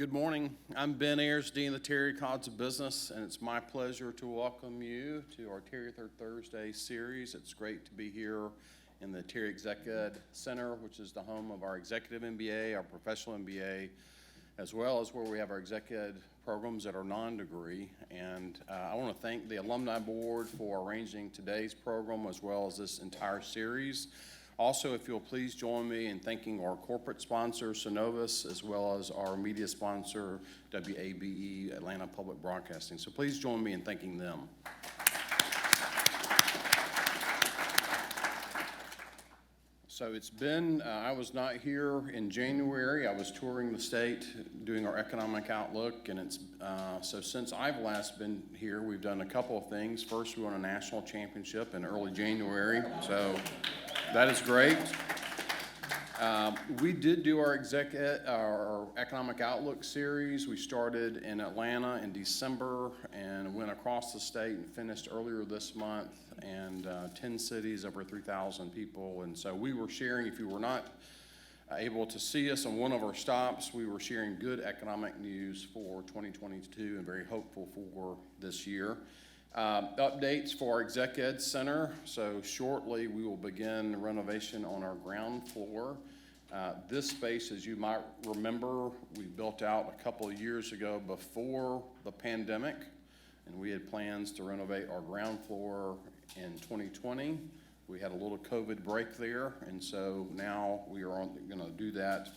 Good morning. I'm Ben Ayers, Dean of the Terry College of Business, and it's my pleasure to welcome you to our Terry Third Thursday series. It's great to be here in the Terry Exec Ed Center, which is the home of our Executive MBA, our Professional MBA, as well as where we have our Exec Ed programs that are non-degree. And I want to thank the Alumni Board for arranging today's program as well as this entire series. Also, if you'll please join me in thanking our corporate sponsor, Synovus, as well as our media sponsor, WABE, Atlanta Public Broadcasting. So please join me in thanking them. So it's been, I was not here in January. I was touring the state doing our economic outlook, and it's, so since I've last been here, we've done a couple of things. First, we won a national championship in early January, so that is great. We did do our our economic outlook series. We started in Atlanta in December and went across the state and finished earlier this month, and 10 cities, over 3,000 people. And so we were sharing, if you were not able to see us on one of our stops, we were sharing good economic news for 2022 and very hopeful for this year. Updates for our Exec Ed Center. So shortly we will begin renovation on our ground floor. This space, as you might remember, we built out a couple of years ago before the pandemic, and we had plans to renovate our ground floor in 2020. We had a little COVID break there, and so now we are going to do that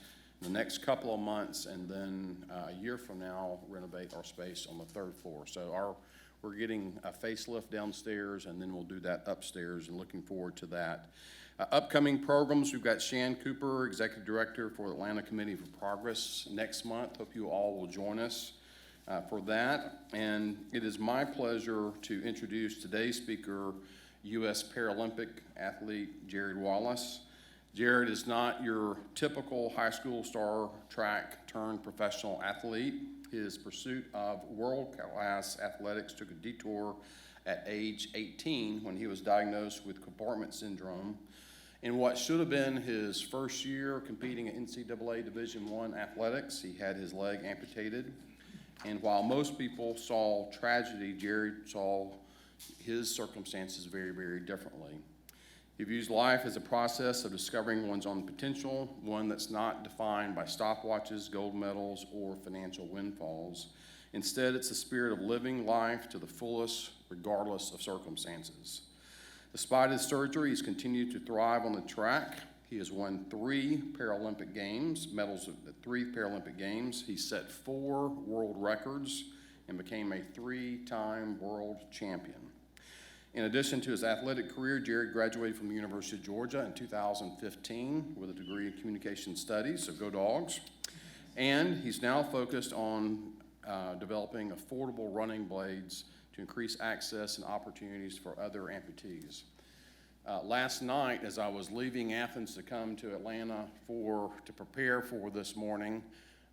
in the next couple of months, and then a year from now renovate our space on the third floor. So we're getting a facelift downstairs, and then we'll do that upstairs, and looking forward to that. Upcoming programs, we've got Shan Cooper, Executive Director for the Atlanta Committee for Progress next month. Hope you all will join us for that. And it is my pleasure to introduce today's speaker, U.S. Paralympic athlete Jared Wallace. Jared is not your typical high school star track turned professional athlete. His pursuit of world-class athletics took a detour at age 18 when he was diagnosed with compartment syndrome. In what should have been his first year competing in NCAA Division I athletics, he had his leg amputated. And while most people saw tragedy, Jared saw his circumstances very, very differently. He views life as a process of discovering one's own potential, one that's not defined by stopwatches, gold medals, or financial windfalls. Instead, it's the spirit of living life to the fullest, regardless of circumstances. Despite his surgery, he's continued to thrive on the track. He has won 3 Paralympic Games, medals at 3 Paralympic Games. He set 4 world records and became a 3-time world champion. In addition to his athletic career, Jared graduated from the University of Georgia in 2015 with a degree in communication studies, so go Dogs. And he's now focused on developing affordable running blades to increase access and opportunities for other amputees. Last night, as I was leaving Athens to come to Atlanta to prepare for this morning,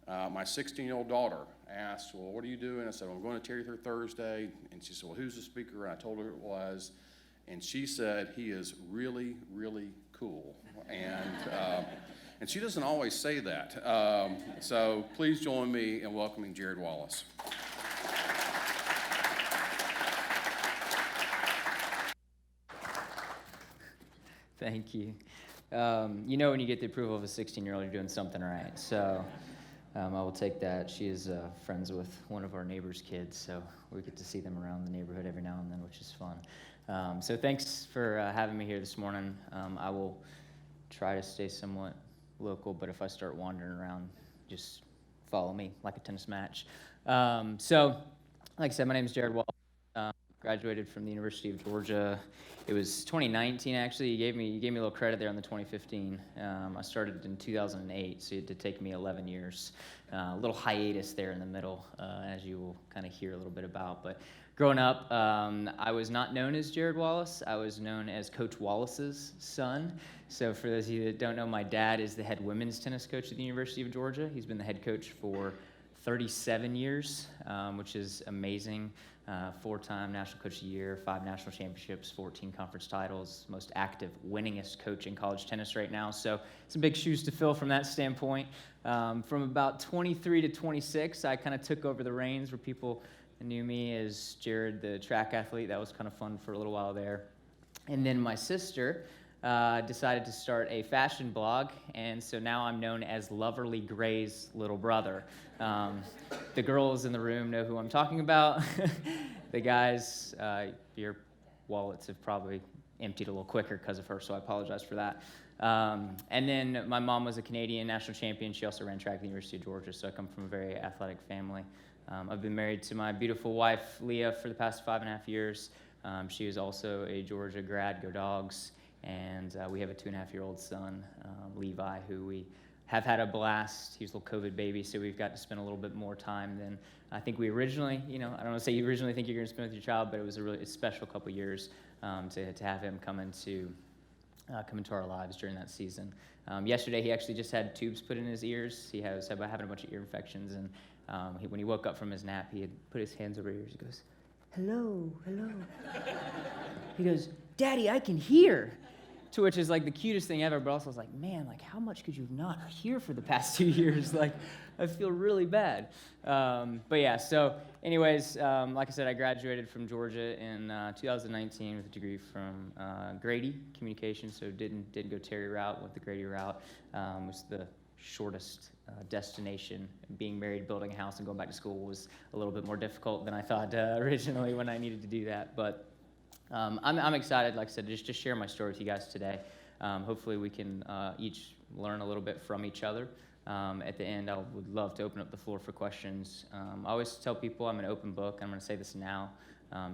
my 16-year-old daughter asked, well, what are you doing? I said, well, I'm going to Terry Third Thursday. And she said, well, who's the speaker? And I told her it was. And she said, he is really, really cool. And she doesn't always say that. So please join me in welcoming Jared Wallace. Thank you. You know when you get the approval of a 16-year-old, you're doing something right. So I will take that. She is friends with one of our neighbor's kids, so we get to see them around the neighborhood every now and then, which is fun. So thanks for having me here this morning. I will try to stay somewhat local, but if I start wandering around, just follow me like a tennis match. So, like I said, my name is Jared Wallace. Graduated from the University of Georgia. It was 2019, actually. You gave me a little credit there on the 2015. I started in 2008, so it did take me 11 years. A little hiatus there in the middle, as you will kind of hear a little bit about. But growing up, I was not known as Jared Wallace. I was known as Coach Wallace's son. So for those of you that don't know, my dad is the head women's tennis coach at the University of Georgia. He's been the head coach for 37 years, which is amazing. 4-time National Coach of the Year, 5 national championships, 14 conference titles, most active, winningest coach in college tennis right now. So some big shoes to fill from that standpoint. From about 23 to 26, I kind of took over the reins where people knew me as Jared, the track athlete. That was kind of fun for a little while there. And then my sister decided to start a fashion blog, and so now I'm known as Loverly Gray's little brother. The girls in the room know who I'm talking about. The guys, your wallets have probably emptied a little quicker because of her, so I apologize for that. And then my mom was a Canadian national champion. She also ran track at the University of Georgia, so I come from a very athletic family. I've been married to my beautiful wife, Leah, for the past 5.5 years. She is also a Georgia grad, go Dogs, and we have a 2.5-year-old son, Levi, who we have had a blast. He was a little COVID baby, so we've got to spend a little bit more time than I think we originally, I don't want to say you originally think you're going to spend with your child, but it was a really special couple years to have him come into our lives during that season. Yesterday, he actually just had tubes put in his ears. He was having a bunch of ear infections, and when he woke up from his nap, he had put his hands over his ears. He goes, "Hello, hello." He goes, "Daddy, I can hear." To which is like the cutest thing ever, but also I was like, man, like how much could you not hear for the past 2 years? Like, I feel really bad. But yeah, so anyways, like I said, I graduated from Georgia in 2019 with a degree from Grady Communications, so didn't go Terry route, went the Grady route. Was the shortest destination. Being married, building a house, and going back to school was a little bit more difficult than I thought originally when I needed to do that, but I'm excited, like I said, just to share my story with you guys today. Hopefully we can each learn a little bit from each other. At the end, I would love to open up the floor for questions. I always tell people I'm an open book. I'm going to say this now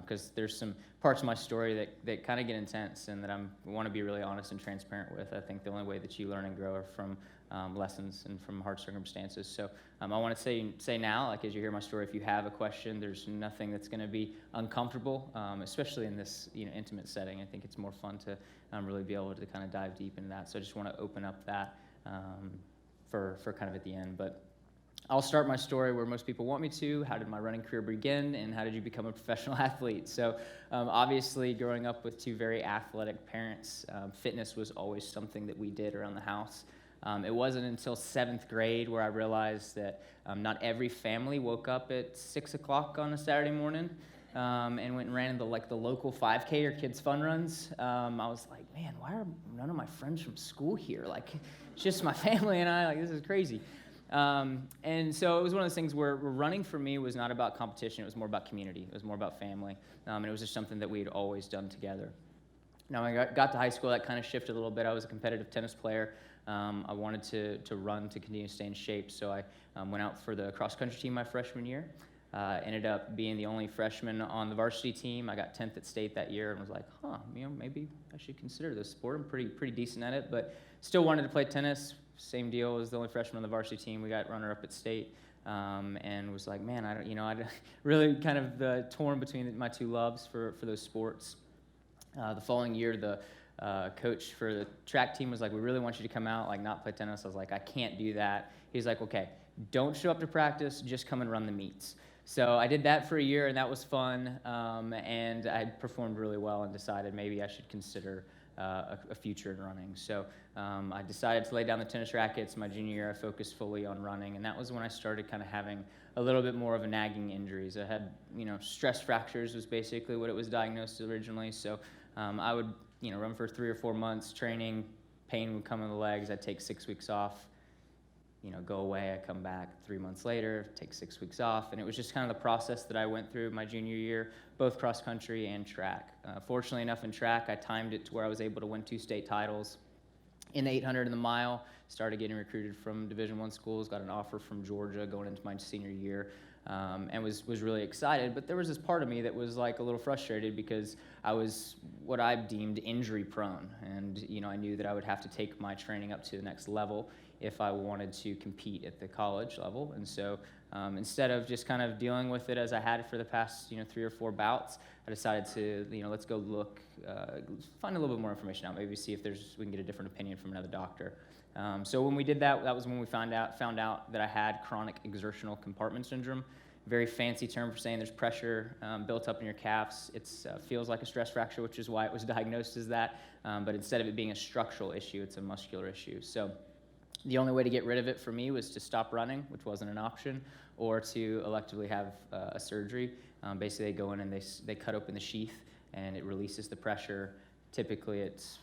because there's some parts of my story that kind of get intense and that I want to be really honest and transparent with. I think the only way that you learn and grow are from lessons and from hard circumstances. So I want to say now, like as you hear my story, if you have a question, there's nothing that's going to be uncomfortable, especially in this intimate setting. I think it's more fun to really be able to kind of dive deep into that. So I just want to open up that for kind of at the end. But I'll start my story where most people want me to. How did my running career begin, and how did you become a professional athlete? So obviously, growing up with 2 very athletic parents, fitness was always something that we did around the house. It wasn't until 7th grade where I realized that not every family woke up at 6 o'clock on a Saturday morning and went and ran the local 5K or kids' fun runs. I was like, man, why are none of my friends from school here? Like, it's just my family and I. Like, this is crazy. And so it was one of those things where running for me was not about competition. It was more about community. It was more about family. And it was just something that we had always done together. Now, when I got to high school, that kind of shifted a little bit. I was a competitive tennis player. I wanted to run to continue to stay in shape, so I went out for the cross-country team my freshman year. Ended up being the only freshman on the varsity team. I got 10th at state that year and was like, maybe I should consider this sport. I'm pretty decent at it, but still wanted to play tennis. Same deal as the only freshman on the varsity team. We got runner-up at state, and was like, man, I really kind of torn between my 2 loves for those sports. The following year, the coach for the track team was like, we really want you to come out, like not play tennis. I was like, I can't do that. He's like, okay, don't show up to practice, just come and run the meets. So I did that for a year, and that was fun, and I performed really well and decided maybe I should consider a future in running. So I decided to lay down the tennis rackets. My junior year, I focused fully on running, and that was when I started kind of having a little bit more of a nagging injuries. I had, stress fractures was basically what it was diagnosed originally. So I would, run for 3 or 4 months, training, pain would come in the legs. I'd take 6 weeks off, go away. I come back 3 months later, take 6 weeks off. And it was just kind of the process that I went through my junior year, both cross country and track. Fortunately enough in track, I timed it to where I was able to win 2 state titles. In the 800 and the mile, started getting recruited from Division I schools, got an offer from Georgia going into my senior year. And was really excited, but there was this part of me that was like a little frustrated because I was what I deemed injury prone, and I knew that I would have to take my training up to the next level if I wanted to compete at the college level. And so Instead of just kind of dealing with it as I had for the past 3 or 4 bouts, I decided to let's go look, find a little bit more information out, maybe see if we can get a different opinion from another doctor. So when we did that, that was when we found out that I had chronic exertional compartment syndrome. Very fancy term for saying there's pressure built up in your calves. It feels like a stress fracture, which is why it was diagnosed as that. But instead of it being a structural issue, it's a muscular issue. So the only way to get rid of it for me was to stop running, which wasn't an option, or to electively have a surgery. Basically, they go in and they cut open the sheath, and it releases the pressure. Typically, it's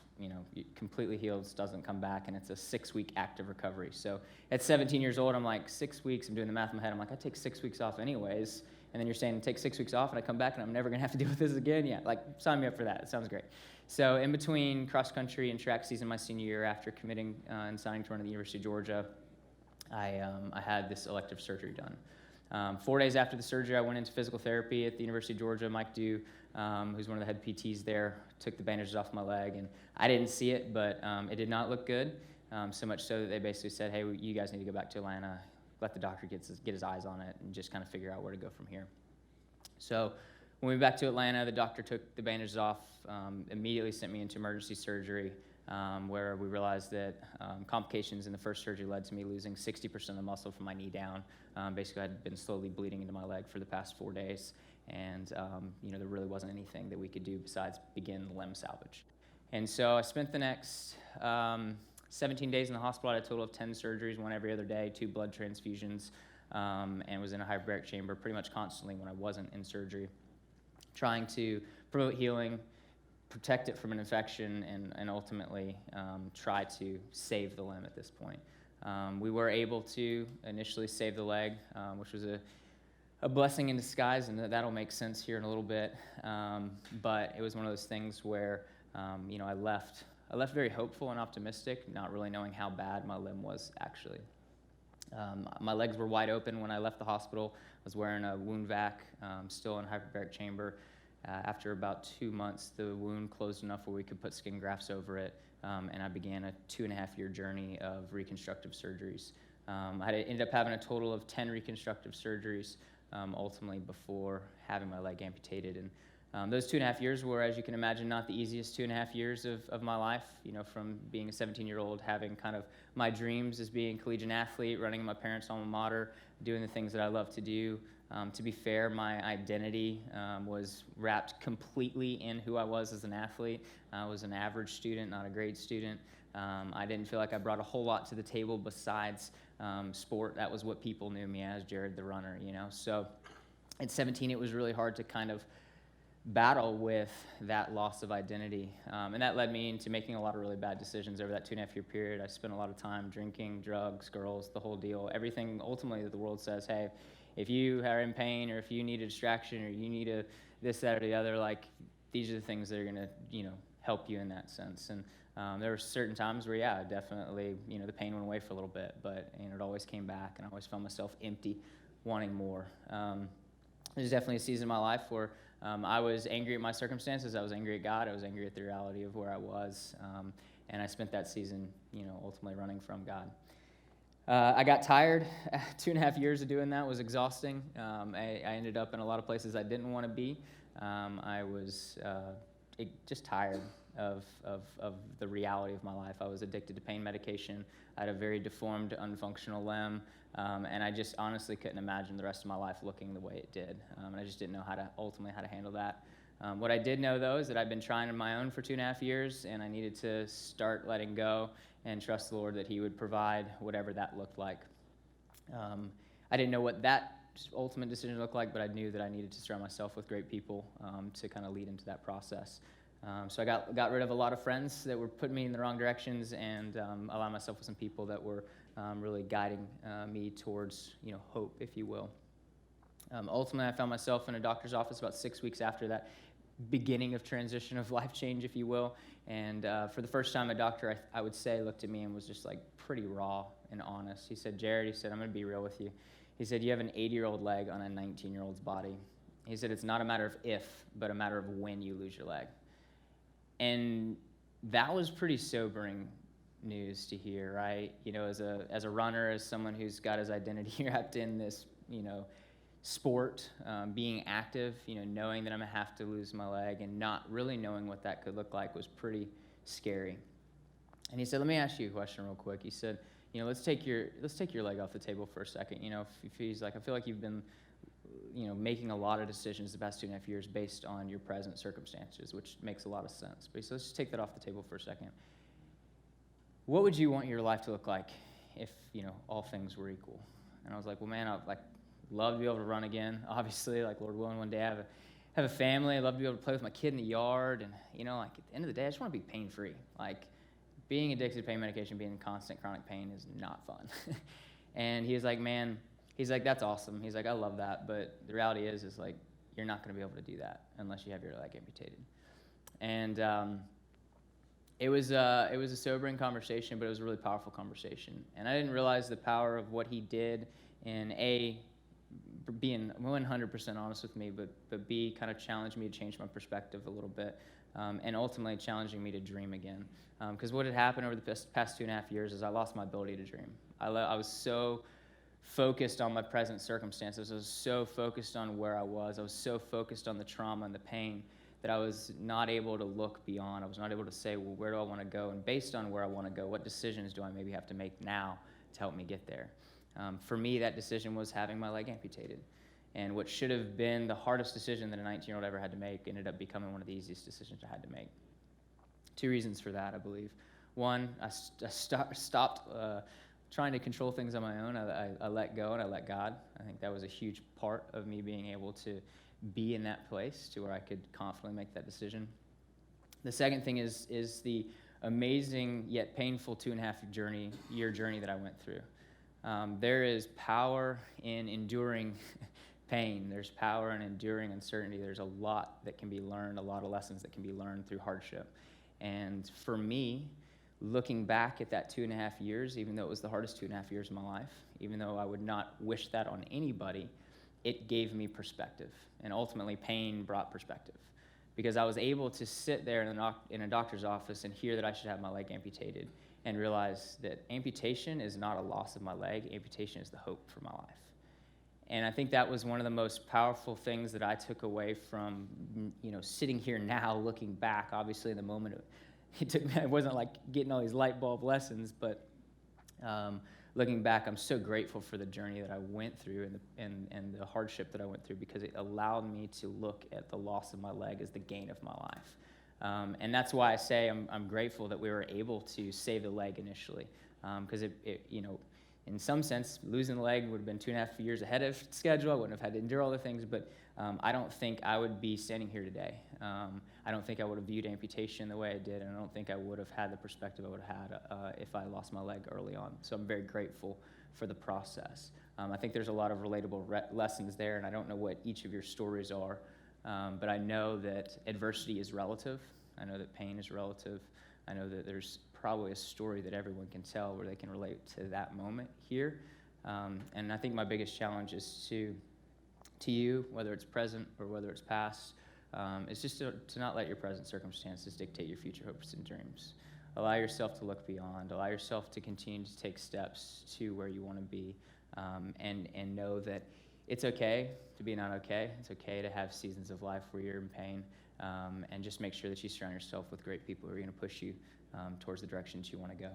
completely heals, doesn't come back, and it's a 6-week active recovery. So at 17 years old, I'm like, 6 weeks, I'm doing the math in my head, I'm like, I take 6 weeks off anyways, and then you're saying take 6 weeks off and I come back and I'm never gonna have to deal with this again? Yeah, like, sign me up for that, it sounds great. So in between cross country and track season my senior year, after committing and signing to run at the University of Georgia, I had this elective surgery done. 4 days after the surgery, I went into physical therapy at the University of Georgia. Mike Dew, who's one of the head PTs there, took the bandages off my leg, and I didn't see it, but it did not look good, so much so that they basically said, hey, you guys need to go back to Atlanta, let the doctor get his eyes on it, and just kind of figure out where to go from here. So when we went back to Atlanta, the doctor took the bandages off, immediately sent me into emergency surgery, where we realized that complications in the first surgery led to me losing 60% of the muscle from my knee down. Basically, I had been slowly bleeding into my leg for the past 4 days, and there really wasn't anything that we could do besides begin limb salvage. And so I spent the next 17 days in the hospital. I had a total of 10 surgeries, one every other day, 2 blood transfusions, and was in a hyperbaric chamber pretty much constantly when I wasn't in surgery, trying to promote healing, protect it from an infection, and ultimately try to save the limb at this point. We were able to initially save the leg, which was a blessing in disguise, and that'll make sense here in a little bit. But it was one of those things where I left very hopeful and optimistic, not really knowing how bad my limb was actually. My legs were wide open when I left the hospital. I was wearing a wound vac, still in hyperbaric chamber. After about 2 months, the wound closed enough where we could put skin grafts over it, and I began a 2.5-year journey of reconstructive surgeries. I ended up having a total of 10 reconstructive surgeries, ultimately, before having my leg amputated. And those 2.5 years were, as you can imagine, not the easiest 2.5 years of my life. From being a 17-year-old, having kind of my dreams as being a collegiate athlete, running my parents' alma mater, doing the things that I love to do. To be fair, my identity was wrapped completely in who I was as an athlete. I was an average student, not a great student. I didn't feel like I brought a whole lot to the table besides sport. That was what people knew me as, Jared the runner, So at 17, it was really hard to kind of battle with that loss of identity. And that led me into making a lot of really bad decisions over that 2.5-year period. I spent a lot of time drinking, drugs, girls, the whole deal. Everything ultimately that the world says, hey, if you are in pain or if you need a distraction or you need this, that, or the other, like, these are the things that are going to, help you in that sense. And there were certain times where, yeah, definitely, the pain went away for a little bit, but it always came back, and I always found myself empty, wanting more. There's definitely a season in my life where I was angry at my circumstances. I was angry at God. I was angry at the reality of where I was, and I spent that season, ultimately running from God. I got tired. 2.5 years of doing that was exhausting. I ended up in a lot of places I didn't want to be. I was just tired of the reality of my life. I was addicted to pain medication. I had a very deformed, unfunctional limb, and I just honestly couldn't imagine the rest of my life looking the way it did. And I just didn't know how to handle that. What I did know, though, is that I'd been trying on my own for 2.5 years, and I needed to start letting go and trust the Lord that He would provide whatever that looked like. I didn't know what that ultimate decision looked like, but I knew that I needed to surround myself with great people to kind of lead into that process. So I got rid of a lot of friends that were putting me in the wrong directions, and aligned myself with some people that were really guiding me towards hope, if you will. Ultimately, I found myself in a doctor's office about 6 weeks after that beginning of transition of life change, if you will. And for the first time, a doctor, I would say, looked at me and was just like pretty raw and honest. He said, Jared, I'm going to be real with you. He said, you have an 80-year-old leg on a 19-year-old's body. He said, it's not a matter of if, but a matter of when you lose your leg. And that was pretty sobering news to hear, right? As a runner, as someone who's got his identity wrapped in this sport, being active, knowing that I'm gonna have to lose my leg and not really knowing what that could look like was pretty scary. And he said, let me ask you a question real quick. He said, let's take your leg off the table for a second. If he's like, I feel like you've been, making a lot of decisions the past 2.5 years based on your present circumstances, which makes a lot of sense. But he said, let's just take that off the table for a second. What would you want your life to look like if, all things were equal? And I was like, well, man, I'd love to be able to run again. Obviously, Lord willing, one day I have a family. I'd love to be able to play with my kid in the yard. And, at the end of the day, I just want to be pain-free. Being addicted to pain medication, being in constant chronic pain is not fun. And he was like, man, that's awesome. He's like, I love that. But the reality is you're not going to be able to do that unless you have your leg amputated. And it was a sobering conversation, but it was a really powerful conversation. And I didn't realize the power of what he did in being 100% honest with me, but B, kind of challenged me to change my perspective a little bit, and ultimately challenging me to dream again. Because what had happened over the past 2.5 years is I lost my ability to dream. I was so focused on my present circumstances. I was so focused on where I was so focused on the trauma and the pain that I was not able to look beyond. I was not able to say, well, where do I want to go? And based on where I want to go, what decisions do I maybe have to make now to help me get there? For me, that decision was having my leg amputated. And what should have been the hardest decision that a 19-year-old ever had to make ended up becoming one of the easiest decisions I had to make. 2 reasons for that, I believe. One, I stopped trying to control things on my own. I let go and I let God. I think that was a huge part of me being able to be in that place to where I could confidently make that decision. The second thing is the amazing yet painful 2.5-year journey that I went through. There is power in enduring pain. There's power in enduring uncertainty. There's a lot that can be learned, a lot of lessons that can be learned through hardship. And for me, looking back at that 2.5 years, even though it was the hardest 2.5 years of my life, even though I would not wish that on anybody, it gave me perspective. And ultimately, pain brought perspective. Because I was able to sit there in a doctor's office and hear that I should have my leg amputated and realize that amputation is not a loss of my leg. Amputation is the hope for my life. And I think that was one of the most powerful things that I took away from, sitting here now, looking back. Obviously, in the moment, it wasn't like getting all these light bulb lessons, but looking back, I'm so grateful for the journey that I went through and the hardship that I went through, because it allowed me to look at the loss of my leg as the gain of my life. And that's why I say I'm grateful that we were able to save the leg initially, because in some sense, losing the leg would have been 2.5 years ahead of schedule. I wouldn't have had to endure all the things, but I don't think I would be standing here today. I don't think I would have viewed amputation the way I did, and I don't think I would have had the perspective I would have had if I lost my leg early on. So I'm very grateful for the process. I think there's a lot of relatable lessons there, and I don't know what each of your stories are, but I know that adversity is relative. I know that pain is relative. I know that there's probably a story that everyone can tell where they can relate to that moment here. And I think my biggest challenge is to you, whether it's present or whether it's past, is just to not let your present circumstances dictate your future hopes and dreams. Allow yourself to look beyond. Allow yourself to continue to take steps to where you want to be, and know that it's okay to be not okay. It's okay to have seasons of life where you're in pain, and just make sure that you surround yourself with great people who are going to push you towards the directions you want to go.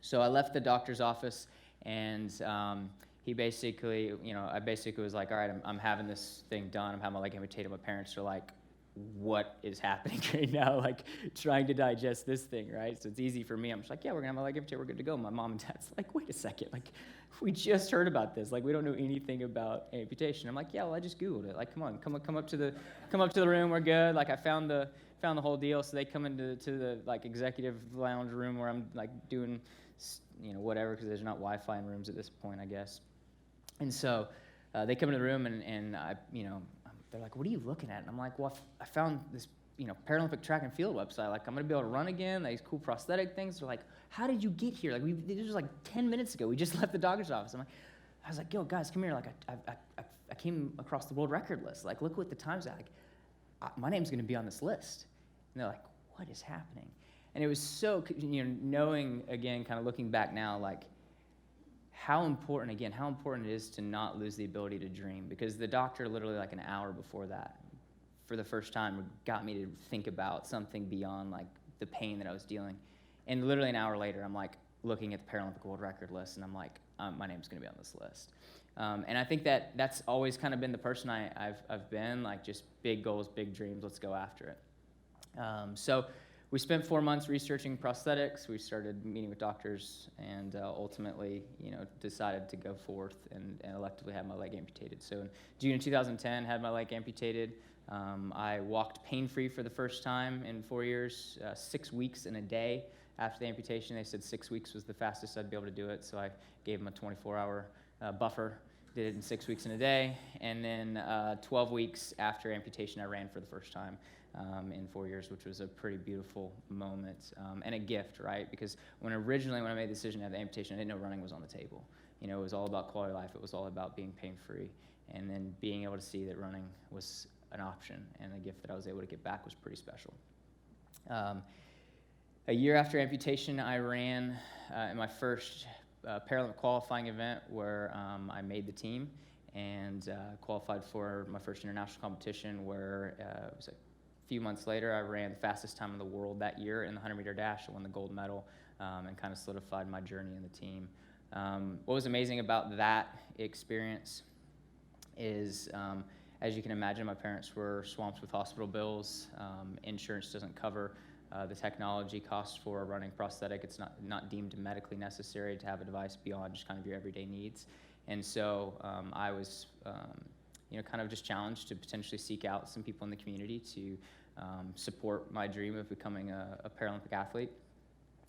So I left the doctor's office, and he basically, I basically was like, all right, I'm having this thing done. I'm having my leg amputated. My parents are like, what is happening right now? Like, trying to digest this thing, right? So it's easy for me. I'm just like, yeah, we're gonna have my leg amputated. We're good to go. My mom and dad's like, wait a second. Like, we just heard about this. Like, we don't know anything about amputation. I'm like, yeah, well, I just Googled it. Like, come on, come up to the room. We're good. Like, I found the whole deal. So they come into the like executive lounge room where I'm like doing, whatever, because there's not Wi-Fi in rooms at this point, I guess. And so they come into the room and I, they're like, what are you looking at? And I'm like, well, I found this, Paralympic track and field website. Like, I'm going to be able to run again, these cool prosthetic things. They're like, how did you get here? Like, this was like 10 minutes ago. We just left the doctor's office. I was like, yo, guys, come here. Like, I came across the world record list. Like, look what the time's at. Like, my name's going to be on this list. And they're like, what is happening? And it was so, knowing, again, kind of looking back now, like, how important it is to not lose the ability to dream, because the doctor literally like an hour before that, for the first time, got me to think about something beyond like the pain that I was dealing. And literally an hour later, I'm like looking at the Paralympic world record list, and I'm like, my name's going to be on this list. And I think that's always kind of been the person I've been, like just big goals, big dreams, let's go after it. So we spent 4 months researching prosthetics. We started meeting with doctors, and ultimately, decided to go forth and electively have my leg amputated. So in June of 2010, had my leg amputated. I walked pain-free for the first time in 4 years, 6 weeks and a day after the amputation. They said 6 weeks was the fastest I'd be able to do it, so I gave them a 24-hour buffer, did it in 6 weeks and a day, and then 12 weeks after amputation, I ran for the first time in 4 years, which was a pretty beautiful moment and a gift, right? Because originally when I made the decision to have the amputation, I didn't know running was on the table. It was all about quality of life. It was all about being pain-free, and then being able to see that running was an option and a gift that I was able to get back was pretty special. A year after amputation, I ran in my first Paralympic qualifying event where I made the team and qualified for my first international competition, where it was a few months later, I ran the fastest time in the world that year in the 100-meter dash. I won the gold medal and kind of solidified my journey in the team. What was amazing about that experience is, as you can imagine, my parents were swamped with hospital bills. Insurance doesn't cover the technology cost for a running prosthetic. It's not deemed medically necessary to have a device beyond just kind of your everyday needs. And so I was kind of just challenged to potentially seek out some people in the community to support my dream of becoming a Paralympic athlete.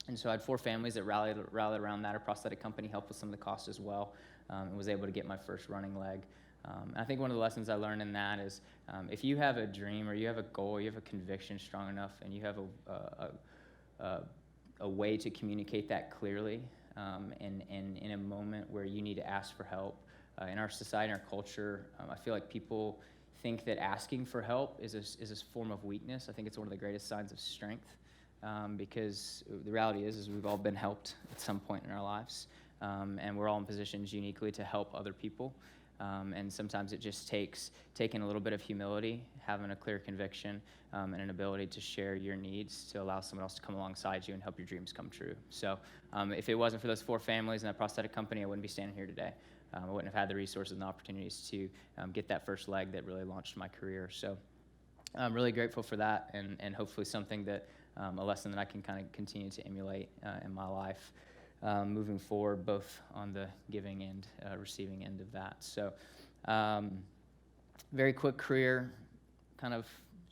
And so I had 4 families that rallied around that. A prosthetic company helped with some of the costs as well, and was able to get my first running leg. And I think one of the lessons I learned in that is if you have a dream or you have a goal, you have a conviction strong enough, and you have a way to communicate that clearly, and in a moment where you need to ask for help. In our society, in our culture, I feel like people think that asking for help is a form of weakness. I think it's one of the greatest signs of strength, because the reality is we've all been helped at some point in our lives, and we're all in positions uniquely to help other people. And sometimes it just takes taking a little bit of humility, having a clear conviction, and an ability to share your needs to allow someone else to come alongside you and help your dreams come true. So if it wasn't for those 4 families and that prosthetic company, I wouldn't be standing here today. I wouldn't have had the resources and the opportunities to get that first leg that really launched my career. So I'm really grateful for that, and hopefully something that, a lesson that I can kind of continue to emulate in my life. Moving forward, both on the giving and receiving end of that. So very quick career kind of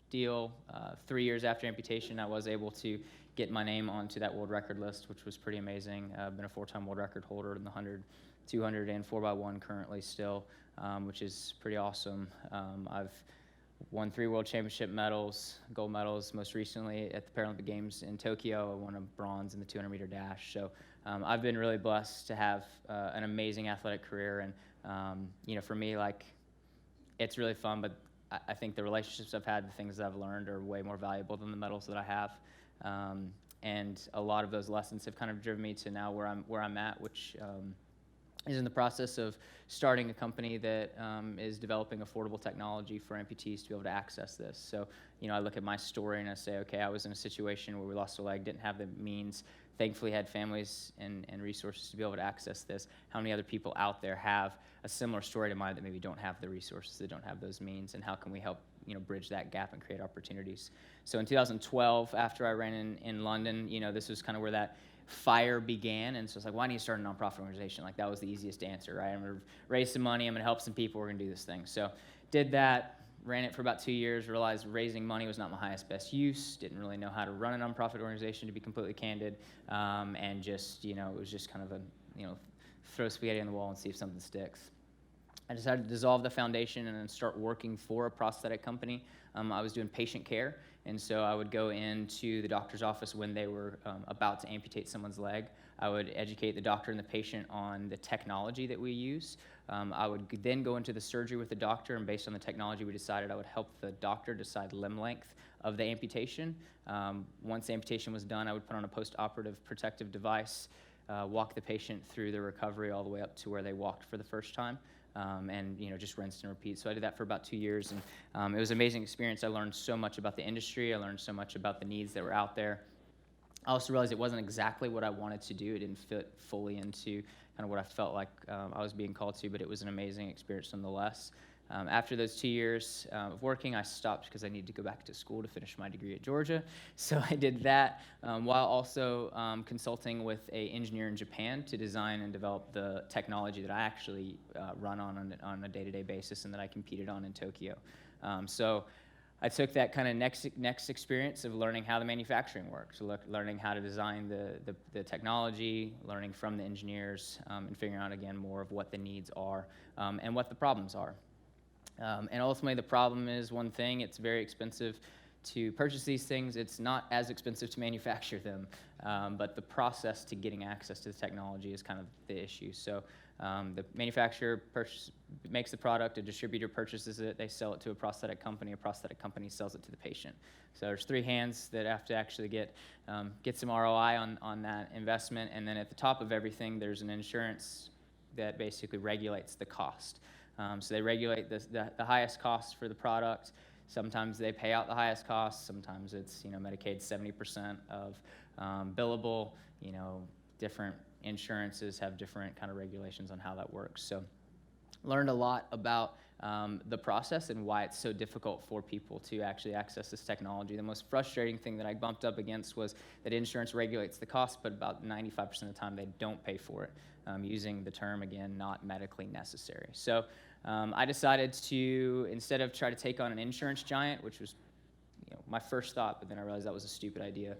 deal. 3 years after amputation, I was able to get my name onto that world record list, which was pretty amazing. I've been a 4-time world record holder in the 100, 200, and 4x1 currently still, which is pretty awesome. I've won 3 world championship medals, gold medals, most recently at the Paralympic Games in Tokyo. I won a bronze in the 200-meter dash. So I've been really blessed to have an amazing athletic career. And, for me, it's really fun, but I think the relationships I've had, the things that I've learned are way more valuable than the medals that I have. And a lot of those lessons have kind of driven me to now where I'm at, which is in the process of starting a company that is developing affordable technology for amputees to be able to access this. So, I look at my story and I say, okay, I was in a situation where we lost a leg, didn't have the means, thankfully had families and resources to be able to access this. How many other people out there have a similar story to mine that maybe don't have the resources, that don't have those means, and how can we help bridge that gap and create opportunities? So in 2012, after I ran in London, this was kind of where that fire began, and so it's like, why don't you start a nonprofit organization? That was the easiest answer, right? I'm gonna raise some money, I'm gonna help some people, we're gonna do this thing. So did that, ran it for about 2 years, realized raising money was not my highest best use, didn't really know how to run a nonprofit organization, to be completely candid, and just, it was just kind of a, throw spaghetti on the wall and see if something sticks. I decided to dissolve the foundation and then start working for a prosthetic company. I was doing patient care, and so I would go into the doctor's office when they were about to amputate someone's leg. I would educate the doctor and the patient on the technology that we use. I would then go into the surgery with the doctor, and based on the technology we decided, I would help the doctor decide limb length of the amputation. Once the amputation was done, I would put on a post-operative protective device, walk the patient through the recovery all the way up to where they walked for the first time. And just rinse and repeat. So I did that for about 2 years, and it was an amazing experience. I learned so much about the industry. I learned so much about the needs that were out there. I also realized it wasn't exactly what I wanted to do. It didn't fit fully into kind of what I felt like I was being called to, but it was an amazing experience nonetheless. After those 2 years of working, I stopped because I needed to go back to school to finish my degree at Georgia. So I did that while also consulting with an engineer in Japan to design and develop the technology that I actually run on a day-to-day basis and that I competed on in Tokyo. So I took that kind of next experience of learning how the manufacturing works, learning how to design the technology, learning from the engineers, and figuring out, again, more of what the needs are and what the problems are. And ultimately, the problem is one thing: it's very expensive to purchase these things. It's not as expensive to manufacture them, but the process to getting access to the technology is kind of the issue. So the manufacturer makes the product, a distributor purchases it, they sell it to a prosthetic company sells it to the patient. So there's three hands that have to actually get some ROI on that investment, and then at the top of everything, there's an insurance that basically regulates the cost. So they regulate the highest cost for the product. Sometimes they pay out the highest cost. Sometimes it's Medicaid 70% of billable. Different insurances have different kind of regulations on how that works. So learned a lot about the process and why it's so difficult for people to actually access this technology. The most frustrating thing that I bumped up against was that insurance regulates the cost, but about 95% of the time they don't pay for it, using the term, again, not medically necessary. So I decided to, instead of try to take on an insurance giant, which was my first thought, but then I realized that was a stupid idea,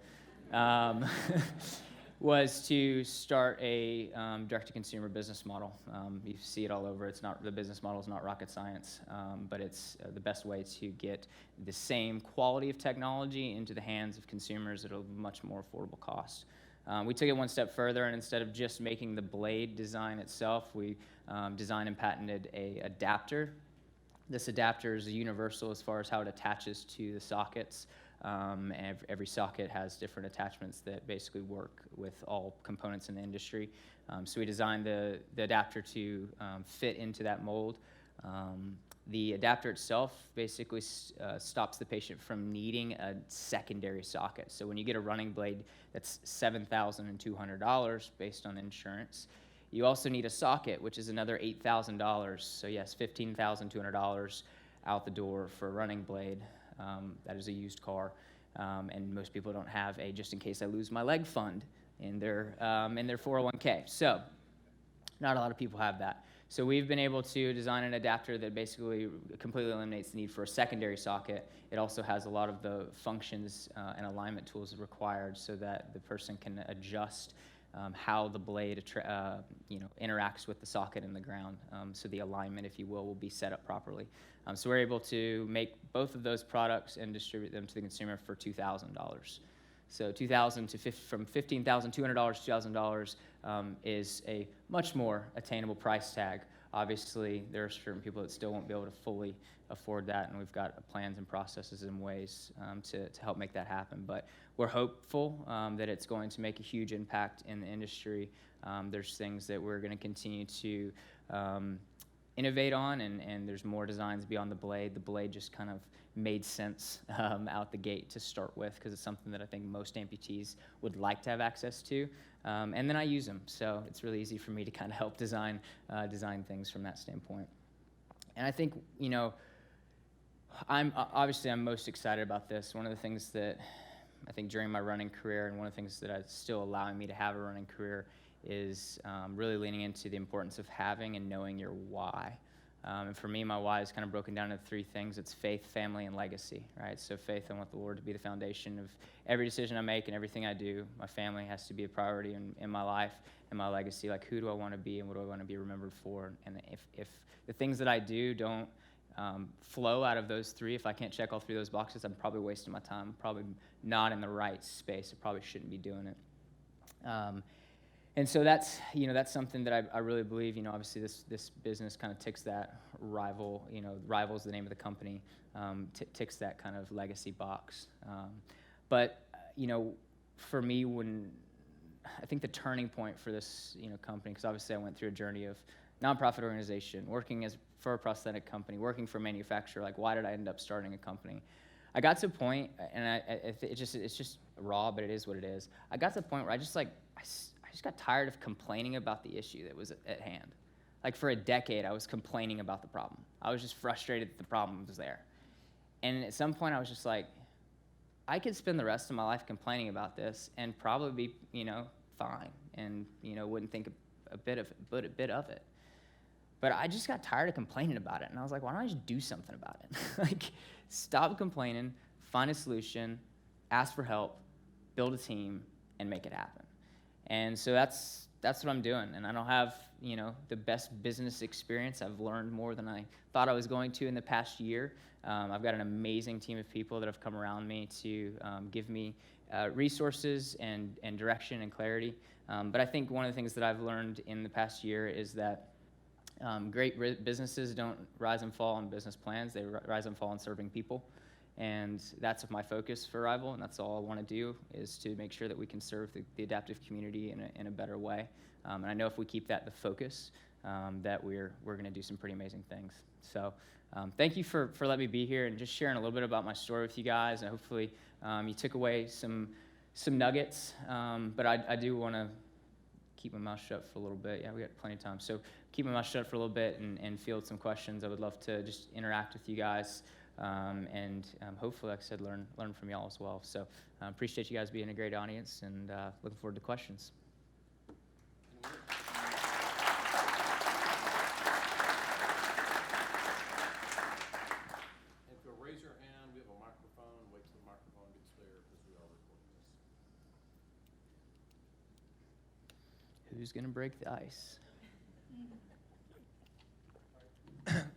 was to start a direct-to-consumer business model. You see it all over. The business model is not rocket science, but it's the best way to get the same quality of technology into the hands of consumers at a much more affordable cost. We took it one step further, and instead of just making the blade design itself, we designed and patented an adapter. This adapter is universal as far as how it attaches to the sockets. Every socket has different attachments that basically work with all components in the industry. So we designed the adapter to fit into that mold. The adapter itself basically stops the patient from needing a secondary socket. So when you get a running blade that's $7,200 based on insurance, you also need a socket, which is another $8,000. So yes, $15,200 out the door for a running blade. That is a used car, and most people don't have a just in case I lose my leg fund in their 401k. So not a lot of people have that. So we've been able to design an adapter that basically completely eliminates the need for a secondary socket. It also has a lot of the functions and alignment tools required so that the person can adjust how the blade interacts with the socket in the ground. So the alignment, if you will be set up properly. So we're able to make both of those products and distribute them to the consumer for $2,000. So from $15,200 to $2,000 is a much more attainable price tag. Obviously, there are certain people that still won't be able to fully afford that, and we've got plans and processes and ways to help make that happen. But we're hopeful that it's going to make a huge impact in the industry. There's things that we're going to continue to innovate on, and there's more designs beyond the blade. The blade just kind of made sense out the gate to start with because it's something that I think most amputees would like to have access to. And then I use them, so it's really easy for me to kind of help design things from that standpoint. And I think, I'm most excited about this. One of the things that I think during my running career, and one of the things that is still allowing me to have a running career, is really leaning into the importance of having and knowing your why. And for me, my why is kind of broken down into three things. It's faith, family, and legacy, right? So faith, I want the Lord to be the foundation of every decision I make and everything I do. My family has to be a priority in my life, and my legacy, like who do I want to be and what do I want to be remembered for? And if the things that I do don't flow out of those three, if I can't check all three of those boxes, I'm probably wasting my time. I'm probably not in the right space. I probably shouldn't be doing it. And so that's something that I really believe. Obviously this business kind of ticks that rival. Rival's the name of the company. Ticks that kind of legacy box. But for me, when I think the turning point for this, company, because obviously I went through a journey of nonprofit organization, working for a prosthetic company, working for a manufacturer. Like, why did I end up starting a company? I got to a point, and it's just raw, but it is what it is. I got to the point where I just got tired of complaining about the issue that was at hand. Like, for a decade, I was complaining about the problem. I was just frustrated that the problem was there. And at some point, I was just like, I could spend the rest of my life complaining about this and probably be, fine, and wouldn't think a bit of it. But I just got tired of complaining about it, and I was like, why don't I just do something about it? Like, stop complaining, find a solution, ask for help, build a team, and make it happen. And so that's what I'm doing. And I don't have the best business experience. I've learned more than I thought I was going to in the past year. I've got an amazing team of people that have come around me to give me resources and direction and clarity. But I think one of the things that I've learned in the past year is that great businesses don't rise and fall on business plans. They rise and fall on serving people. And that's my focus for Arrival, and that's all I want to do, is to make sure that we can serve the adaptive community in a better way. And I know if we keep that the focus, that we're going to do some pretty amazing things. So thank you for letting me be here and just sharing a little bit about my story with you guys. And hopefully you took away some nuggets. But I do want to keep my mouth shut for a little bit. Yeah, we got plenty of time. So keep my mouth shut for a little bit and field some questions. I would love to just interact with you guys. And hopefully, like I said, learn from y'all as well. So appreciate you guys being a great audience, and looking forward to questions. If you'll raise your hand, we have a microphone. Wait till the microphone gets there, because we are recording this. Who's gonna break the ice?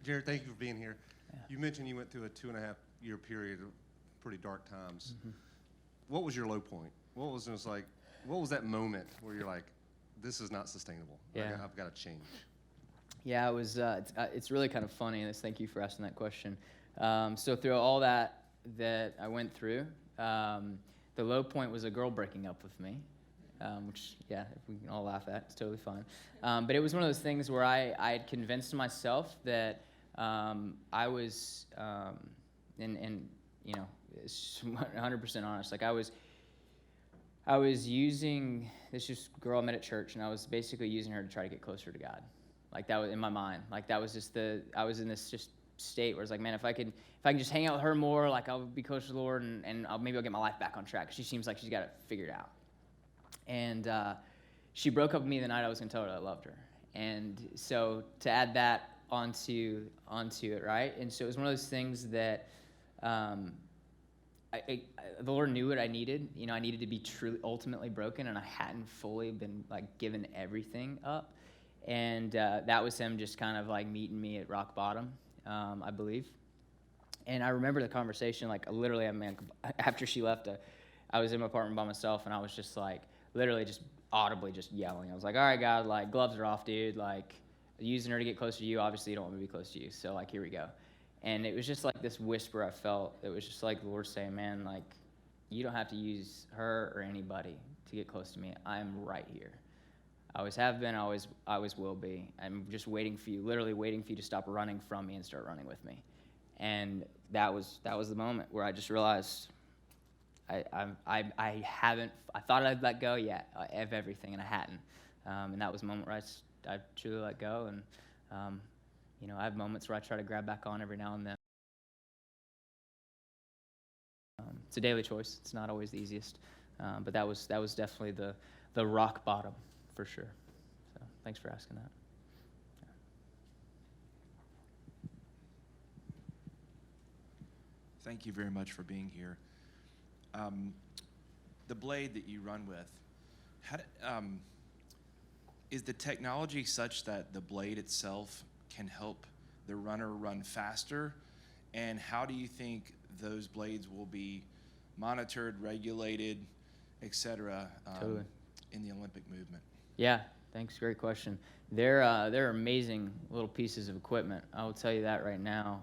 Jared, thank you for being here. Yeah. You mentioned you went through a 2.5-year period of pretty dark times. Mm-hmm. What was your low point? What was that moment where you're like, this is not sustainable? Yeah. I've got to change. Yeah, it was. It's really kind of funny. And thank you for asking that question. So through all that I went through, the low point was a girl breaking up with me, which, yeah, if we can all laugh at, it's totally fine. But it was one of those things where I had convinced myself that I was, it's 100% honest. Like, I was using this just girl I met at church, and I was basically using her to try to get closer to God. Like, that was in my mind. Like, that was just I was in this just state where it's like, man, if I can just hang out with her more, like, I'll be closer to the Lord, and maybe I'll get my life back on track. 'Cause she seems like she's got it figured out. And she broke up with me the night I was gonna tell her I loved her. And so to add that onto it, right? And so it was one of those things that the Lord knew what I needed. I needed to be truly, ultimately broken, and I hadn't fully been, like, given everything up. And that was Him just kind of, like, meeting me at rock bottom, I believe. And I remember the conversation, like, literally, after she left, I was in my apartment by myself, and I was just, like, literally just audibly just yelling. I was like, all right, God, like, gloves are off, dude. Like, using her to get closer to you. Obviously, you don't want me to be close to you. So, like, here we go. And it was just like this whisper I felt. It was just like the Lord saying, man, like, you don't have to use her or anybody to get close to me. I'm right here. I always have been. I always will be. I'm just waiting for you, literally waiting for you to stop running from me and start running with me. And that was the moment where I just realized I thought I'd let go, of everything, and I hadn't. And that was the moment where I truly let go. And I have moments where I try to grab back on every now and then. It's a daily choice. It's not always the easiest, but that was definitely the rock bottom for sure. So thanks for asking that. Thank you very much for being here. The blade that you run with, is the technology such that the blade itself can help the runner run faster? And how do you think those blades will be monitored, regulated, etc., Totally. in the Olympic movement? Yeah, thanks. Great question. They're amazing little pieces of equipment. I will tell you that right now.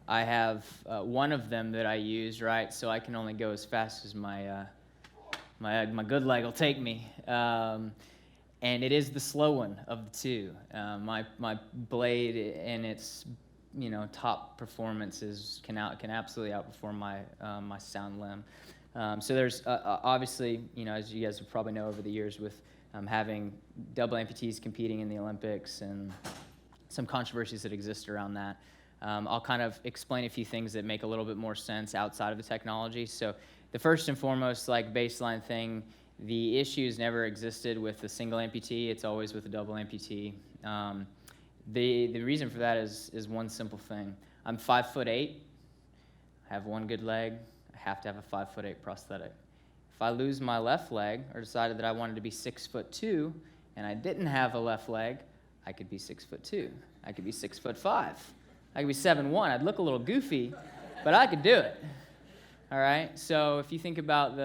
I have one of them that I use, right? So I can only go as fast as my my good leg will take me. And it is the slow one of the two. My blade in its top performances can absolutely outperform my sound limb. So there's obviously, as you guys probably know over the years, with having double amputees competing in the Olympics and some controversies that exist around that. I'll kind of explain a few things that make a little bit more sense outside of the technology. So the first and foremost, like baseline thing, the issues never existed with the single amputee. It's always with a double amputee. The reason for that is one simple thing. I'm 5'8". I have one good leg. I have to have a 5'8" prosthetic. If I lose my left leg or decided that I wanted to be 6'2" and I didn't have a left leg, I could be 6'2". I could be 6'5". I could be 7'1". I'd look a little goofy, but I could do it. All right. So if you think about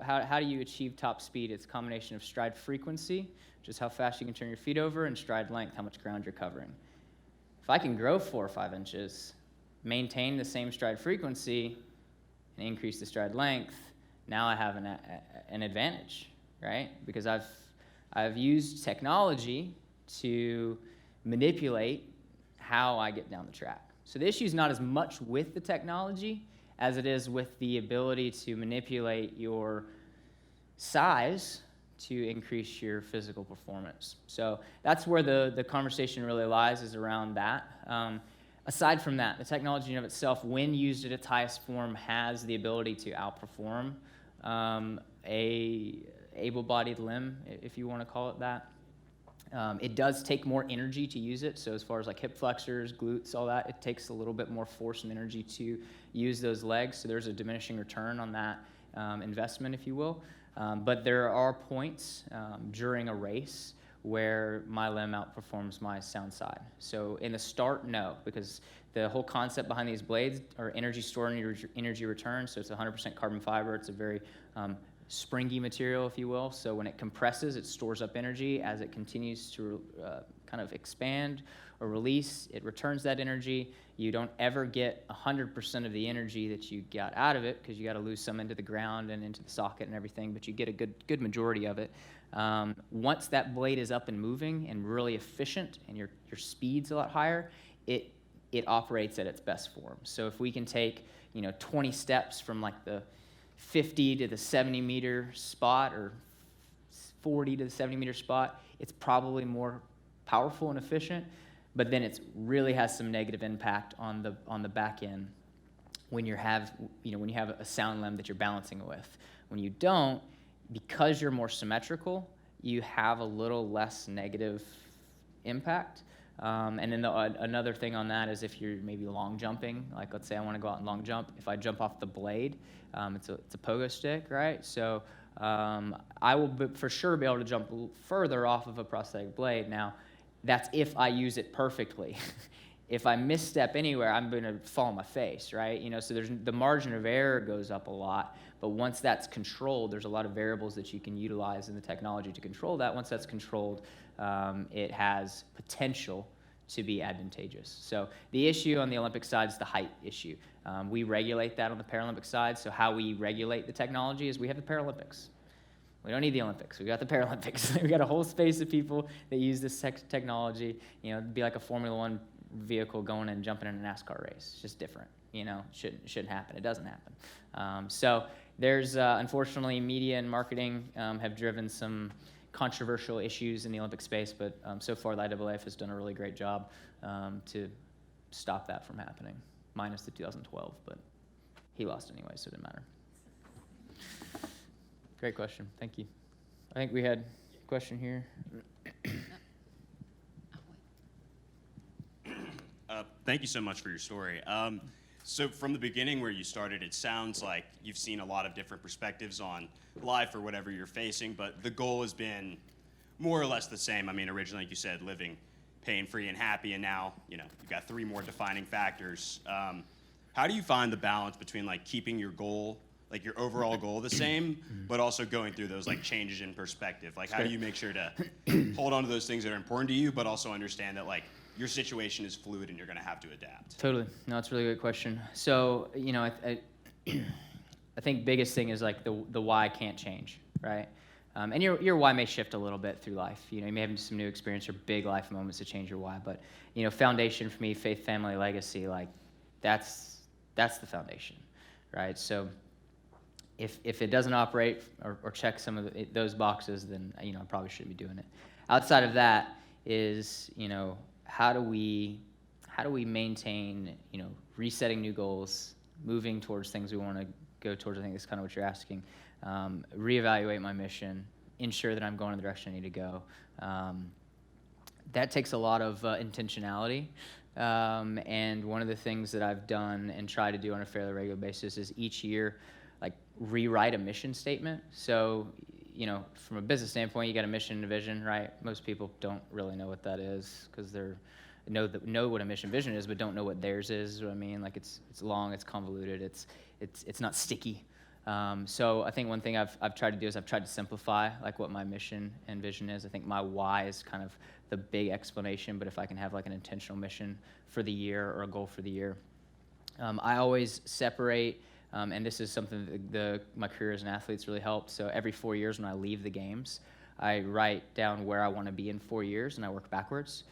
how do you achieve top speed? It's a combination of stride frequency, which is how fast you can turn your feet over, and stride length, how much ground you're covering. If I can grow 4 or 5 inches, maintain the same stride frequency, and increase the stride length, now I have an advantage, right? Because I've used technology to manipulate how I get down the track. So the issue is not as much with the technology as it is with the ability to manipulate your size to increase your physical performance. So that's where the conversation really lies, is around that. Aside from that, the technology in and of itself, when used at its highest form, has the ability to outperform a able-bodied limb, if you want to call it that. It does take more energy to use it. So as far as like hip flexors, glutes, all that, it takes a little bit more force and energy to use those legs. So there's a diminishing return on that investment, if you will. But there are points during a race where my limb outperforms my sound side. So in the start, no, because the whole concept behind these blades are energy stored and energy return. So it's 100% carbon fiber. It's a very springy material, if you will. So when it compresses, it stores up energy. As it continues to kind of expand or release, it returns that energy. You don't ever get 100% of the energy that you got out of it, because you got to lose some into the ground and into the socket and everything, but you get a good majority of it. Once that blade is up and moving and really efficient, and your speed's a lot higher, it operates at its best form. So if we can take 20 steps from like the 50 to the 70 meter spot, or 40 to the 70 meter spot, it's probably more powerful and efficient, but then it really has some negative impact on the back end when you have a sound limb that you're balancing with. When you don't, because you're more symmetrical, you have a little less negative impact. And then another thing on that is if you're maybe long jumping, like let's say I want to go out and long jump. If I jump off the blade, it's a pogo stick, right? So I will for sure be able to jump further off of a prosthetic blade. Now, that's if I use it perfectly. If I misstep anywhere, I'm going to fall on my face, right? So the margin of error goes up a lot. But once that's controlled, there's a lot of variables that you can utilize in the technology to control that. Once that's controlled, it has potential to be advantageous. So the issue on the Olympic side is the height issue. We regulate that on the Paralympic side. So how we regulate the technology is we have the Paralympics. We don't need the Olympics. We got the Paralympics. We got a whole space of people that use this technology. It'd be like a Formula One vehicle going and jumping in a NASCAR race. It's just different. Shouldn't happen. It doesn't happen. So there's unfortunately media and marketing have driven some controversial issues in the Olympic space, but so far the IAAF has done a really great job to stop that from happening, minus the 2012, but he lost anyway, so it didn't matter. Great question. Thank you. I think we had a question here. Thank you so much for your story. So from the beginning where you started, it sounds like you've seen a lot of different perspectives on life or whatever you're facing, but the goal has been more or less the same. I mean, originally, like you said, living pain-free and happy, and now, you've got 3 more defining factors. How do you find the balance between keeping your goal, your overall goal the same, but also going through those changes in perspective? How do you make sure to hold on to those things that are important to you, but also understand that your situation is fluid and you're going to have to adapt? Totally. No, it's a really good question. So, I think biggest thing is like the why can't change, right? And your why may shift a little bit through life. You know, you may have some new experience or big life moments to change your why. But you know, foundation for me, faith, family, legacy, like that's the foundation, right? So if it doesn't operate or check some of those boxes, then you know I probably shouldn't be doing it. Outside of that is, you know, how do we maintain, you know, resetting new goals, moving towards things we want to go towards. I think that's kind of what you're asking. Reevaluate my mission, ensure that I'm going in the direction I need to go. That takes a lot of intentionality. And one of the things that I've done and try to do on a fairly regular basis is each year, like, rewrite a mission statement. So, you know, from a business standpoint, you got a mission and a vision, right? Most people don't really know what that is because they're know what a mission vision is, but don't know what theirs is. What I mean, like it's long, it's convoluted, it's not sticky. So I think one thing I've tried to do is I've tried to simplify like what my mission and vision is. I think my why is kind of the big explanation, but if I can have like an intentional mission for the year or a goal for the year, I always separate. And this is something that my career as an athlete's really helped. So every 4 years when I leave the games, I write down where I want to be in 4 years, and I work backwards.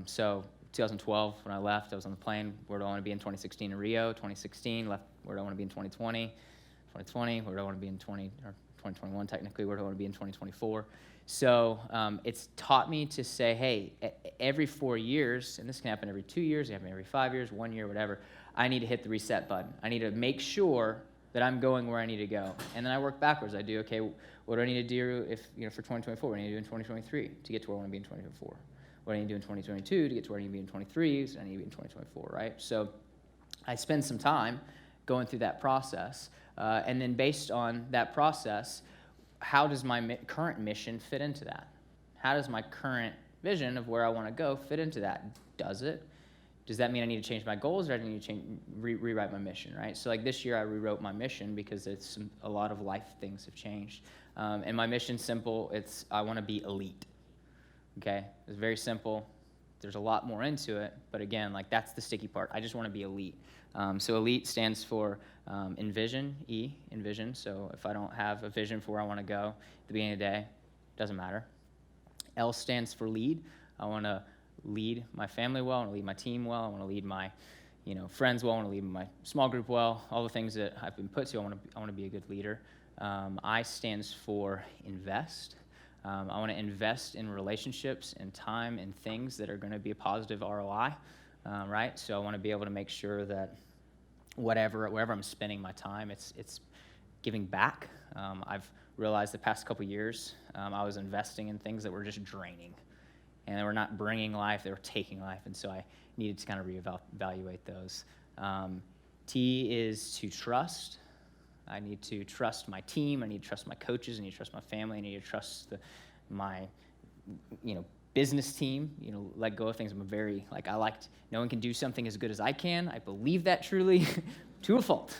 So 2012, when I left, I was on the plane. Where do I want to be in 2016 in Rio? 2016, left. Where do I want to be in 2020? 2020, where do I want to be in 2021 technically? Where do I want to be in 2024? So it's taught me to say, hey, every 4 years, and this can happen every 2 years, it can happen every 5 years, 1 year, whatever, I need to hit the reset button. I need to make sure that I'm going where I need to go. And then I work backwards. I do, okay, what do I need to do if, you know, for 2024? What do I need to do in 2023 to get to where I want to be in 2024? What do I need to do in 2022 to get to where I need to be in 2023? So I need to be in 2024, right? So I spend some time going through that process. And then based on that process, how does my current mission fit into that? How does my current vision of where I want to go fit into that? Does it? Does that mean I need to change my goals, or do I need to rewrite my mission, right? So like this year I rewrote my mission because a lot of life things have changed. And my mission's simple. It's I want to be elite. Okay? It's very simple. There's a lot more into it, but again, like that's the sticky part. I just want to be elite. So elite stands for envision, envision. So if I don't have a vision for where I want to go at the beginning of the day, it doesn't matter. L stands for lead. I want to lead my family well. I want to lead my team well. I want to lead my, you know, friends well. I want to lead my small group well. All the things that I've been put to, I want to be a good leader. I stands for invest. I want to invest in relationships and time and things that are going to be a positive ROI, right? So I want to be able to make sure that wherever I'm spending my time, it's giving back. I've realized the past couple years I was investing in things that were just draining, and they were not bringing life; they were taking life, and so I needed to kind of reevaluate those. T is to trust. I need to trust my team. I need to trust my coaches. I need to trust my family. I need to trust my, you know, business team. You know, let go of things. I'm no one can do something as good as I can. I believe that truly, to a fault.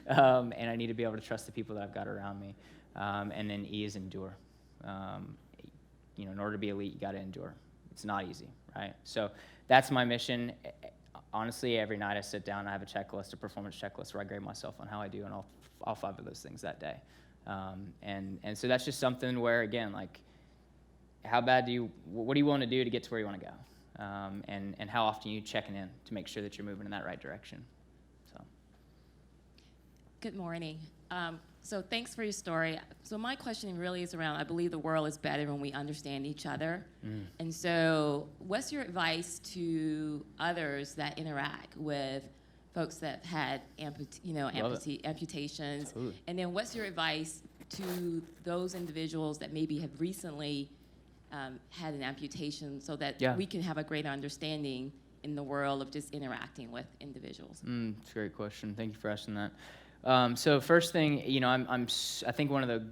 And I need to be able to trust the people that I've got around me. And then E is endure. You know, in order to be elite, you got to endure. It's not easy, right? So that's my mission. Honestly, every night I sit down, I have a checklist, a performance checklist, where I grade myself on how I do on all 5 of those things that day. And so that's just something where, again, like, what do you want to do to get to where you want to go? And how often you checking in to make sure that you're moving in that right direction. So. Good morning. So thanks for your story. So my question really is around, I believe the world is better when we understand each other. And so what's your advice to others that interact with folks that have had amputations? Totally. And then what's your advice to those individuals that maybe have recently had an amputation, so that we can have a greater understanding in the world of just interacting with individuals? That's a great question. Thank you for asking that. So first thing, you know, I think one of the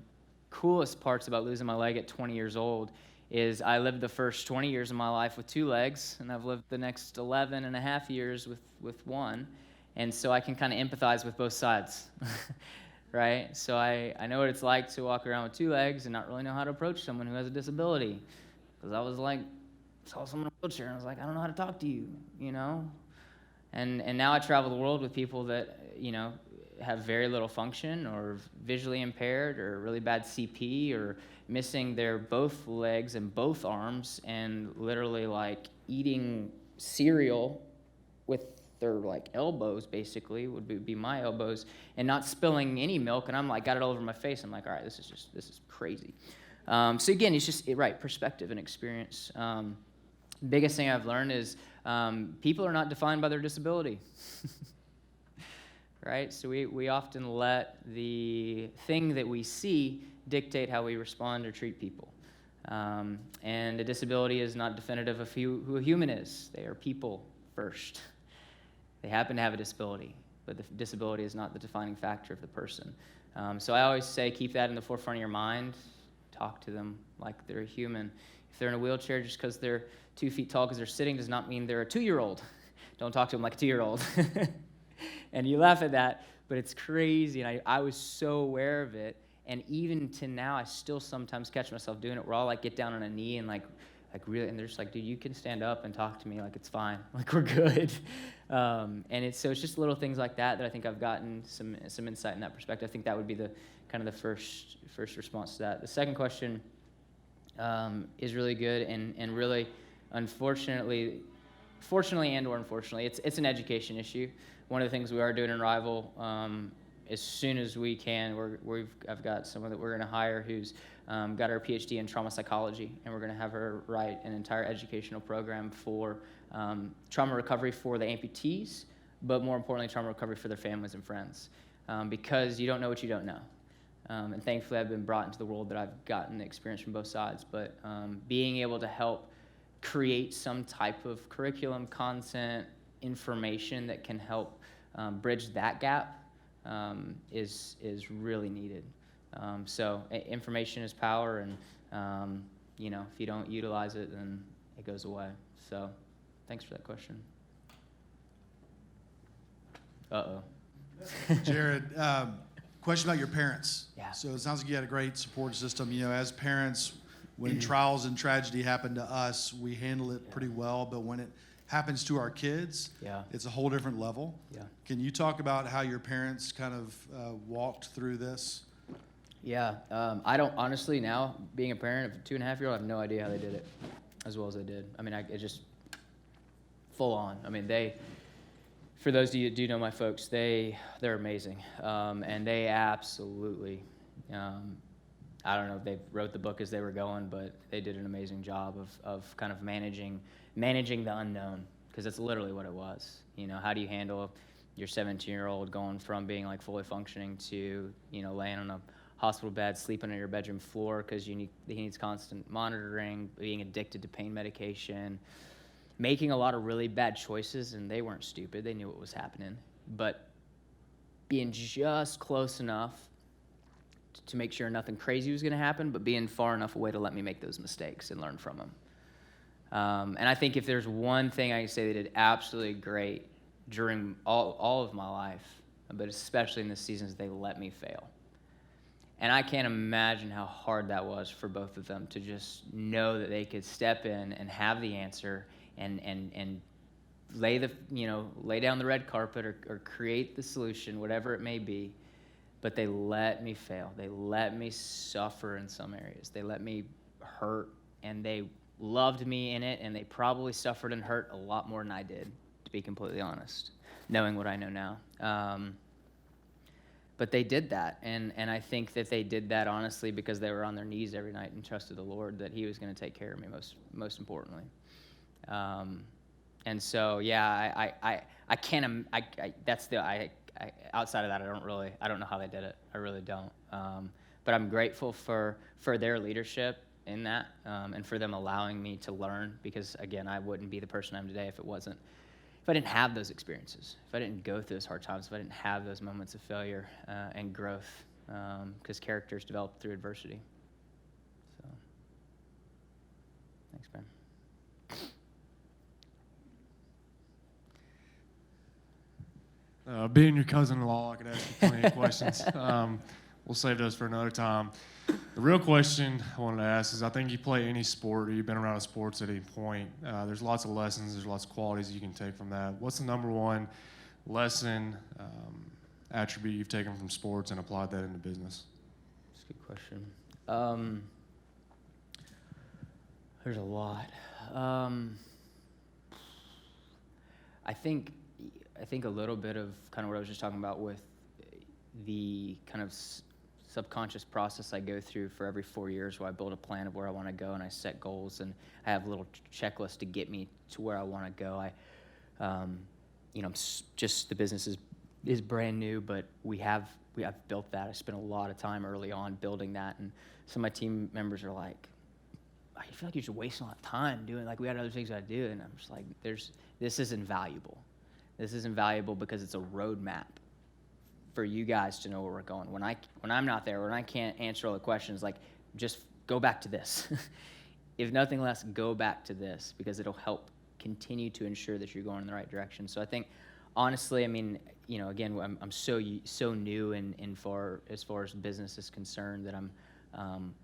coolest parts about losing my leg at 20 years old is I lived the first 20 years of my life with 2 legs, and I've lived the next 11 and a half years with 1. And so I can kind of empathize with both sides, right? So I know what it's like to walk around with 2 legs and not really know how to approach someone who has a disability. Because I was like, saw someone in a wheelchair, and I was like, I don't know how to talk to you, you know? And now I travel the world with people that, you know, have very little function or visually impaired or really bad CP or missing their both legs and both arms and literally like eating cereal with their like elbows basically would be my elbows and not spilling any milk, and I'm like got it all over my face. I'm like, all right, this is crazy. So again, it's just right perspective and experience. Biggest thing I've learned is people are not defined by their disability. Right? So we often let the thing that we see dictate how we respond or treat people. And a disability is not definitive of who a human is. They are people first. They happen to have a disability, but the disability is not the defining factor of the person. So I always say keep that in the forefront of your mind. Talk to them like they're a human. If they're in a wheelchair, just because they're 2 feet tall because they're sitting does not mean they're a 2-year-old. Don't talk to them like a 2-year-old. And you laugh at that, but it's crazy. And I was so aware of it. And even to now, I still sometimes catch myself doing it where I'll like get down on a knee and like really, and they're just like, dude, you can stand up and talk to me. Like, it's fine. Like, we're good. And it's just little things like that I think I've gotten some insight in that perspective. I think that would be the kind of the first response to that. The second question is really good and really, fortunately and or unfortunately, it's an education issue. One of the things we are doing in Rival, as soon as we can, I've got someone that we're going to hire who's got her PhD in trauma psychology, and we're going to have her write an entire educational program for trauma recovery for the amputees, but more importantly, trauma recovery for their families and friends, because you don't know what you don't know. And thankfully, I've been brought into the world that I've gotten the experience from both sides, but being able to help create some type of curriculum, content, information that can help bridge that gap is really needed. So information is power, and if you don't utilize it, then it goes away. So thanks for that question. Jared, question about your parents. Yeah. So it sounds like you had a great support system. As parents, when trials and tragedy happen to us, we handle it pretty well, but when it happens to our kids, it's a whole different level. Yeah. Can you talk about how your parents kind of walked through this? Yeah, I don't honestly now, being a parent of a 2.5-year-old, I have no idea how they did it as well as they did. I mean, it just full on. I mean, for those of you that do know my folks, they're amazing, and they absolutely, I don't know if they wrote the book as they were going, but they did an amazing job of kind of managing the unknown, because that's literally what it was. How do you handle your 17-year-old going from being like fully functioning to laying on a hospital bed, sleeping on your bedroom floor because he needs constant monitoring, being addicted to pain medication, making a lot of really bad choices, and they weren't stupid. They knew what was happening, but being just close enough to make sure nothing crazy was going to happen, but being far enough away to let me make those mistakes and learn from them. And I think if there's one thing I can say they did absolutely great during all of my life, but especially in this season, is they let me fail. And I can't imagine how hard that was for both of them to just know that they could step in and have the answer and lay down the red carpet or create the solution, whatever it may be. But they let me fail. They let me suffer in some areas. They let me hurt, and they loved me in it, and they probably suffered and hurt a lot more than I did, to be completely honest, knowing what I know now. But they did that, and I think that they did that honestly because they were on their knees every night and trusted the Lord that He was going to take care of me most importantly. And so I can't. Outside of that, I don't know how they did it. I really don't. But I'm grateful for their leadership in that, and for them allowing me to learn, because again, I wouldn't be the person I am today if I didn't have those experiences, if I didn't go through those hard times, if I didn't have those moments of failure and growth, because character is developed through adversity. So, thanks, Ben. Being your cousin-in-law, I could ask you plenty of questions. We'll save those for another time. The real question I wanted to ask is, I think you play any sport, or you've been around sports at any point, there's lots of lessons, there's lots of qualities you can take from that. What's the number one lesson attribute you've taken from sports and applied that into business? That's a good question. There's a lot. I think a little bit of kind of what I was just talking about with the kind of subconscious process I go through for every 4 years, where I build a plan of where I want to go and I set goals and I have a little checklist to get me to where I want to go. Just the business is brand new, but we have built that. I spent a lot of time early on building that, and some of my team members are like, I feel like you're just wasting a lot of time doing, like, we had other things I do, and I'm just like, this isn't valuable. This isn't valuable because it's a roadmap for you guys to know where we're going. When I'm not there, when I can't answer all the questions, like, just go back to this. If nothing less, go back to this, because it'll help continue to ensure that you're going in the right direction. So I think, honestly, I mean, again, I'm so new as far as business is concerned, that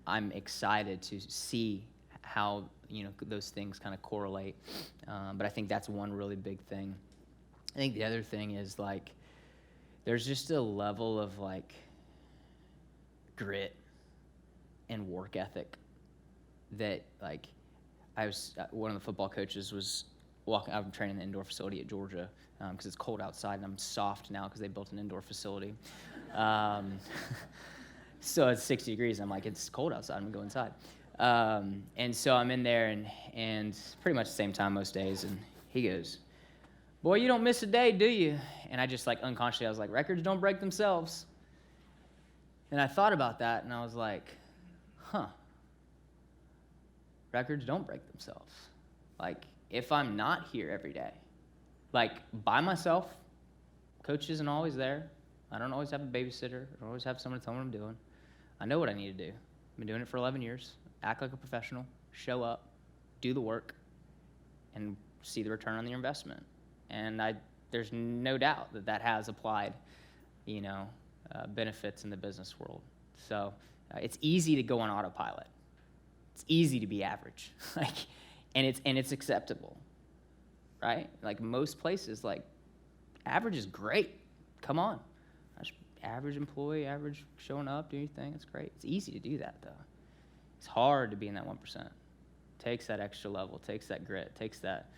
I'm excited to see how those things kind of correlate. But I think that's one really big thing. I think the other thing is, like, there's just a level of, like, grit and work ethic that, like, one of the football coaches was walking. I'm training in the indoor facility at Georgia because it's cold outside, and I'm soft now because they built an indoor facility. So it's 60 degrees. And I'm like, it's cold outside. I'm gonna go inside. And so I'm in there, and pretty much the same time most days. And he goes, "Boy, you don't miss a day, do you?" And I just, like, unconsciously, I was like, records don't break themselves. And I thought about that, and I was like, records don't break themselves. Like, if I'm not here every day, like, by myself, coach isn't always there. I don't always have a babysitter. I don't always have someone to tell me what I'm doing. I know what I need to do. I've been doing it for 11 years. Act like a professional, show up, do the work, and see the return on your investment. And there's no doubt that has applied, benefits in the business world. So it's easy to go on autopilot. It's easy to be average, and it's acceptable, right? Like, most places, like, average is great. Come on, average employee, average showing up, do your thing. It's great. It's easy to do that, though. It's hard to be in that 1%. Takes that extra level. Takes that grit. Takes that.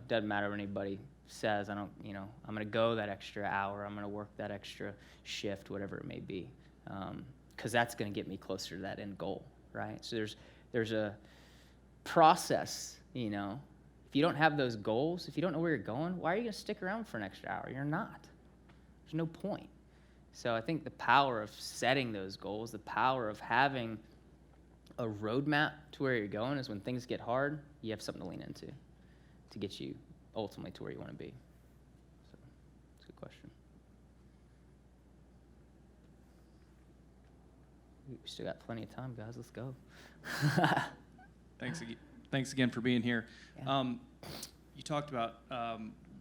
Doesn't matter what anybody says. I'm going to go that extra hour. I'm going to work that extra shift, whatever it may be, because that's going to get me closer to that end goal, right? So there's a process, If you don't have those goals, if you don't know where you're going, why are you going to stick around for an extra hour? You're not. There's no point. So I think the power of setting those goals, the power of having a roadmap to where you're going, is when things get hard, you have something to lean into to get you ultimately to where you want to be. So it's a good question. We still got plenty of time, guys. Let's go. Thanks again for being here. Yeah. You talked about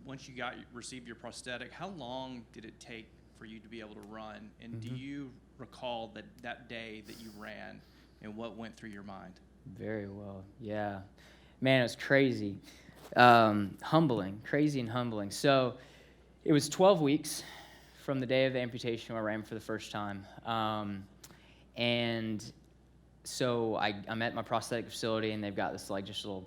once you received your prosthetic, how long did it take for you to be able to run? And do you recall that day that you ran and what went through your mind? Very well. Yeah. Man, it was crazy. Humbling. Crazy and humbling. So it was 12 weeks from the day of the amputation where I ran for the first time. And so I'm at my prosthetic facility, and they've got this, like, just little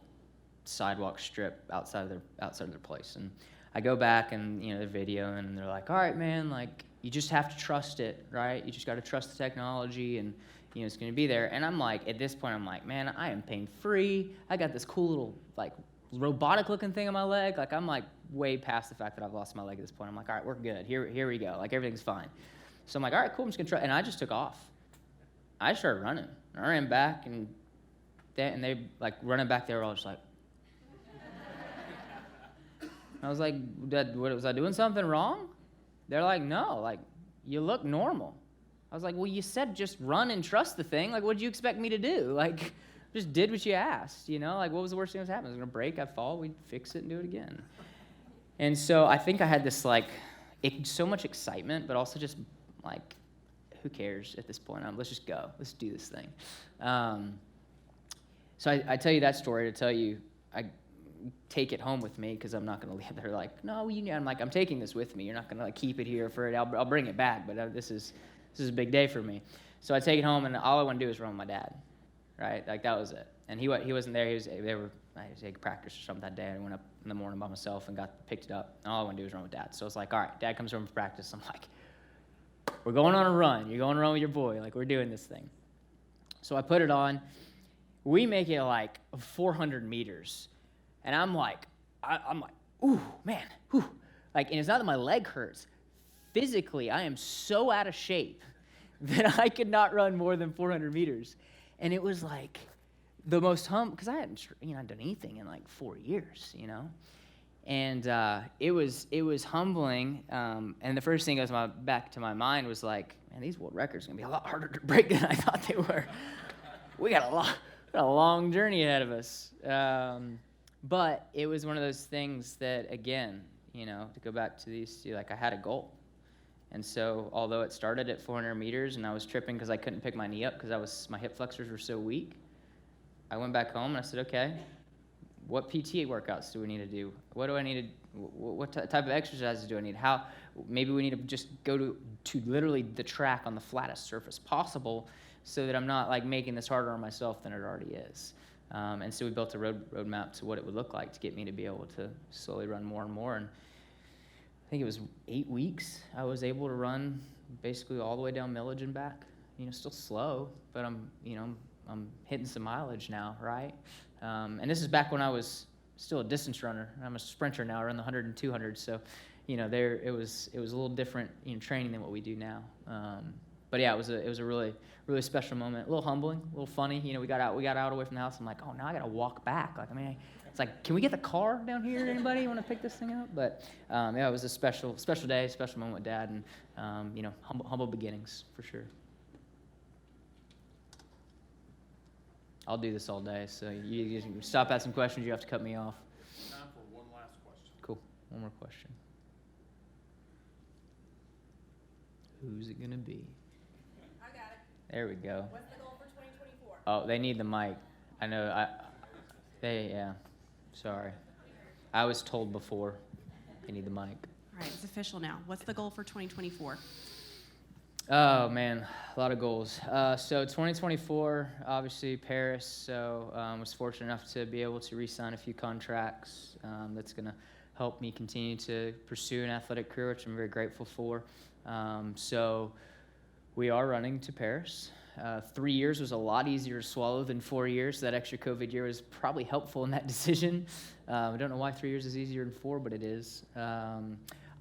sidewalk strip outside of their place. And I go back, and they're videoing, and they're like, "All right, man, like, you just have to trust it, right? You just got to trust the technology, and it's going to be there." And I'm like, at this point, I'm like, man, I am pain-free. I got this cool little, like, robotic-looking thing on my leg. Like, I'm, like, way past the fact that I've lost my leg at this point. I'm like, all right, we're good. Here we go. Like, everything's fine. So I'm like, all right, cool. I'm just going to try. And I just took off. I started running. I ran back, and they like, running back, they were all just like. I was like, was I doing something wrong? They're like, no, like, you look normal. I was like, well, you said just run and trust the thing. Like, what did you expect me to do? Like, just did what you asked, Like, what was the worst thing that was happening? I was going to break, I'd fall, we'd fix it and do it again. And so I think I had this, like, so much excitement, but also just, like, who cares at this point? Let's just go. Let's do this thing. So I tell you that story to tell you, take it home with me because I'm not going to leave. They're like, no, I'm like, I'm taking this with me. You're not going to like keep it here for it. I'll bring it back, but this is a big day for me. So I take it home, and all I want to do is run with my dad, right? Like that was it. And he wasn't there. I was taking practice or something that day. I went up in the morning by myself and picked it up. And all I want to do is run with Dad. So it's like, all right, Dad comes home from practice. I'm like, we're going on a run. You're going to run with your boy. Like, we're doing this thing. So I put it on. We make it like 400 meters. And I'm like, ooh, man, whew. Like, and it's not that my leg hurts. Physically, I am so out of shape that I could not run more than 400 meters. And it was like the most because I hadn't done anything in like 4 years, and it was humbling. And the first thing that was back to my mind was like, man, these world records are gonna be a lot harder to break than I thought they were. We got a long journey ahead of us. But it was one of those things that, again, to go back to these, like I had a goal. And so although it started at 400 meters and I was tripping because I couldn't pick my knee up because my hip flexors were so weak, I went back home and I said, okay, what PT workouts do we need to do? What do I need to, what type of exercises do I need? Maybe we need to just go to literally the track on the flattest surface possible so that I'm not like making this harder on myself than it already is. And so we built a roadmap to what it would look like to get me to be able to slowly run more and more. And I think it was 8 weeks I was able to run basically all the way down Millage and back. Still slow, but I'm hitting some mileage now, right? And this is back when I was still a distance runner. I'm a sprinter now. I run the 100 and 200. So, it was a little different training than what we do now. But yeah, it was a really, really special moment. A little humbling, a little funny. We got out away from the house. I'm like, oh, now I got to walk back. Like, it's like, can we get the car down here? Anybody want to pick this thing up? But yeah, it was a special day, special moment with Dad, and humble beginnings for sure. I'll do this all day, so you stop asking questions, you have to cut me off. Time for one last question. Cool. One more question. Who's it gonna be? I got it. There we go. What's the goal for 2024? Oh, they need the mic. I know. Yeah. Sorry. I was told before they need the mic. All right, it's official now. What's the goal for 2024? Oh, man, a lot of goals. So 2024, obviously Paris. So was fortunate enough to be able to re-sign a few contracts. That's going to help me continue to pursue an athletic career, which I'm very grateful for. So we are running to Paris. 3 years was a lot easier to swallow than 4 years. That extra COVID year was probably helpful in that decision. I don't know why 3 years is easier than 4, but it is.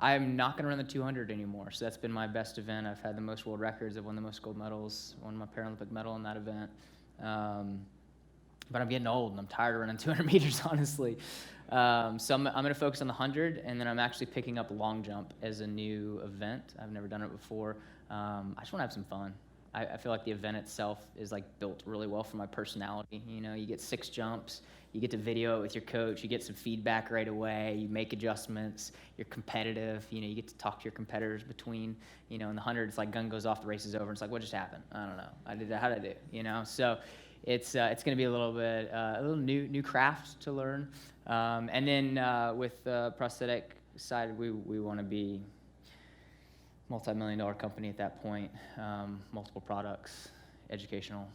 I'm not going to run the 200 anymore, so that's been my best event. I've had the most world records. I've won the most gold medals, won my Paralympic medal in that event. But I'm getting old, and I'm tired of running 200 meters, honestly. So I'm going to focus on the 100, and then I'm actually picking up long jump as a new event. I've never done it before. I just want to have some fun. I feel like the event itself is like built really well for my personality. You get 6 jumps, you get to video it with your coach, you get some feedback right away, you make adjustments, you're competitive, you get to talk to your competitors between, in the 100, it's like gun goes off, the race is over, and it's like, what just happened? I don't know. I did that, how did I do? So it's going to be a little new craft to learn. And then with the prosthetic side, we want to be multi-million-dollar company at that point, multiple products, educational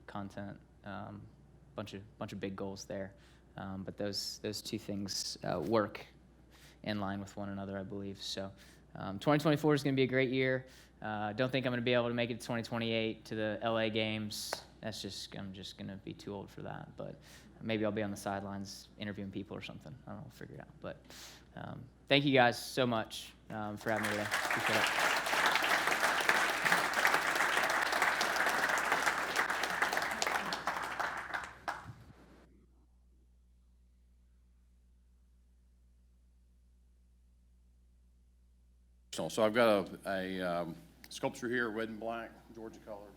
content, bunch of big goals there. But those two things work in line with one another, I believe. So 2024 is going to be a great year. Don't think I'm going to be able to make it to 2028 to the LA Games. I'm just going to be too old for that. But maybe I'll be on the sidelines interviewing people or something. I don't know. We'll figure it out. But thank you guys so much for having me today. Appreciate it. So I've got a sculpture here, red and black, Georgia colored.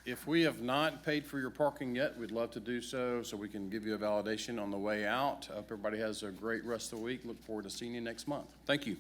If we have not paid for your parking yet, we'd love to do so we can give you a validation on the way out. Hope everybody has a great rest of the week. Look forward to seeing you next month. Thank you.